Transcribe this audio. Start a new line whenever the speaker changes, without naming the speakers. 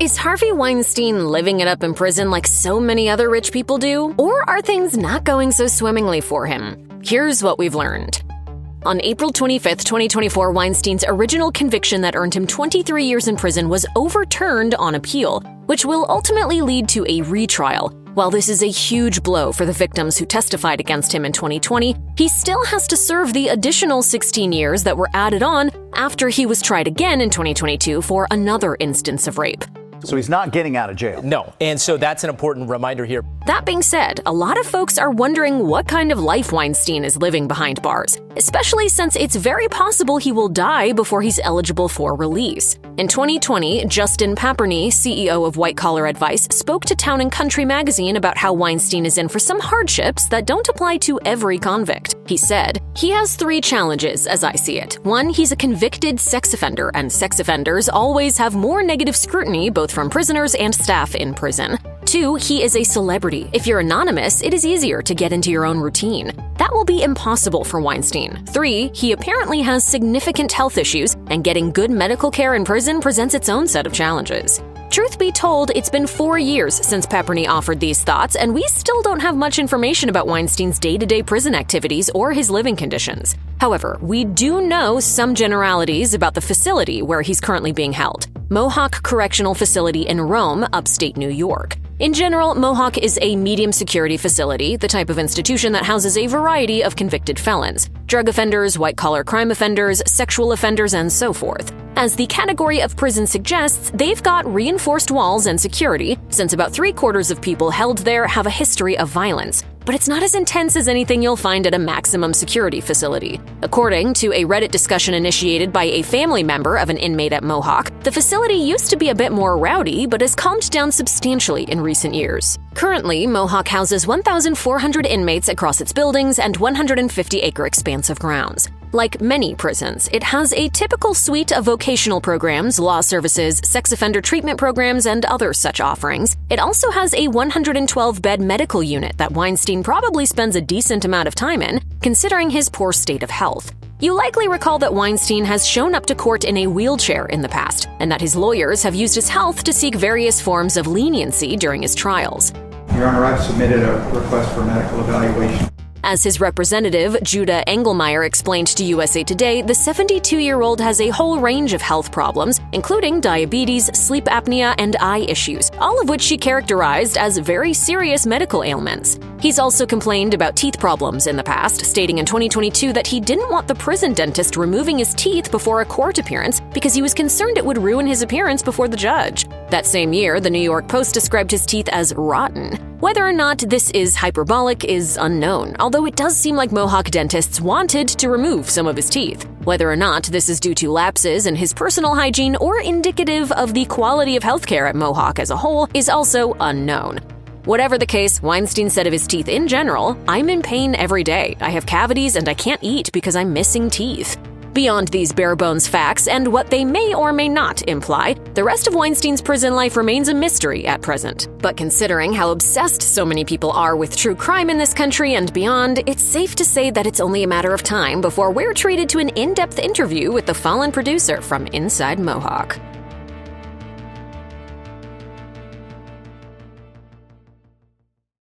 Is Harvey Weinstein living it up in prison like so many other rich people do? Or are things not going so swimmingly for him? Here's what we've learned. On April 25, 2024, Weinstein's original conviction that earned him 23 years in prison was overturned on appeal, which will ultimately lead to a retrial. While this is a huge blow for the victims who testified against him in 2020, he still has to serve the additional 16 years that were added on after he was tried again in 2022 for another instance of rape.
So he's not getting out of jail.
No, and so that's an important reminder here.
That being said, a lot of folks are wondering what kind of life Weinstein is living behind bars, especially since it's very possible he will die before he's eligible for release. In 2020, Justin Paperney, CEO of White Collar Advice, spoke to Town & Country magazine about how Weinstein is in for some hardships that don't apply to every convict. He said, "He has 3 challenges, as I see it. 1, he's a convicted sex offender, and sex offenders always have more negative scrutiny both from prisoners and staff in prison. 2, he is a celebrity. If you're anonymous, it is easier to get into your own routine. That will be impossible for Weinstein. 3, he apparently has significant health issues, and getting good medical care in prison presents its own set of challenges." Truth be told, it's been 4 years since Paperney offered these thoughts, and we still don't have much information about Weinstein's day-to-day prison activities or his living conditions. However, we do know some generalities about the facility where he's currently being held: Mohawk Correctional Facility in Rome, upstate New York. In general, Mohawk is a medium-security facility, the type of institution that houses a variety of convicted felons, drug offenders, white-collar crime offenders, sexual offenders, and so forth. As the category of prison suggests, they've got reinforced walls and security, since about 3/4 of people held there have a history of violence. But it's not as intense as anything you'll find at a maximum security facility. According to a Reddit discussion initiated by a family member of an inmate at Mohawk, the facility used to be a bit more rowdy, but has calmed down substantially in recent years. Currently, Mohawk houses 1,400 inmates across its buildings and 150-acre expanse of grounds. Like many prisons, it has a typical suite of vocational programs, law services, sex offender treatment programs, and other such offerings. It also has a 112-bed medical unit that Weinstein probably spends a decent amount of time in, considering his poor state of health. You likely recall that Weinstein has shown up to court in a wheelchair in the past, and that his lawyers have used his health to seek various forms of leniency during his trials.
Your Honor, I've submitted a request for medical evaluation.
As his representative, Judah Engelmeyer, explained to USA Today, the 72-year-old has a whole range of health problems, including diabetes, sleep apnea, and eye issues, all of which she characterized as very serious medical ailments. He's also complained about teeth problems in the past, stating in 2022 that he didn't want the prison dentist removing his teeth before a court appearance because he was concerned it would ruin his appearance before the judge. That same year, the New York Post described his teeth as rotten. Whether or not this is hyperbolic is unknown, although it does seem like Mohawk dentists wanted to remove some of his teeth. Whether or not this is due to lapses in his personal hygiene or indicative of the quality of healthcare at Mohawk as a whole is also unknown. Whatever the case, Weinstein said of his teeth in general, "I'm in pain every day. I have cavities and I can't eat because I'm missing teeth." Beyond these bare-bones facts and what they may or may not imply, the rest of Weinstein's prison life remains a mystery at present. But considering how obsessed so many people are with true crime in this country and beyond, it's safe to say that it's only a matter of time before we're treated to an in-depth interview with the fallen producer from inside Mohawk.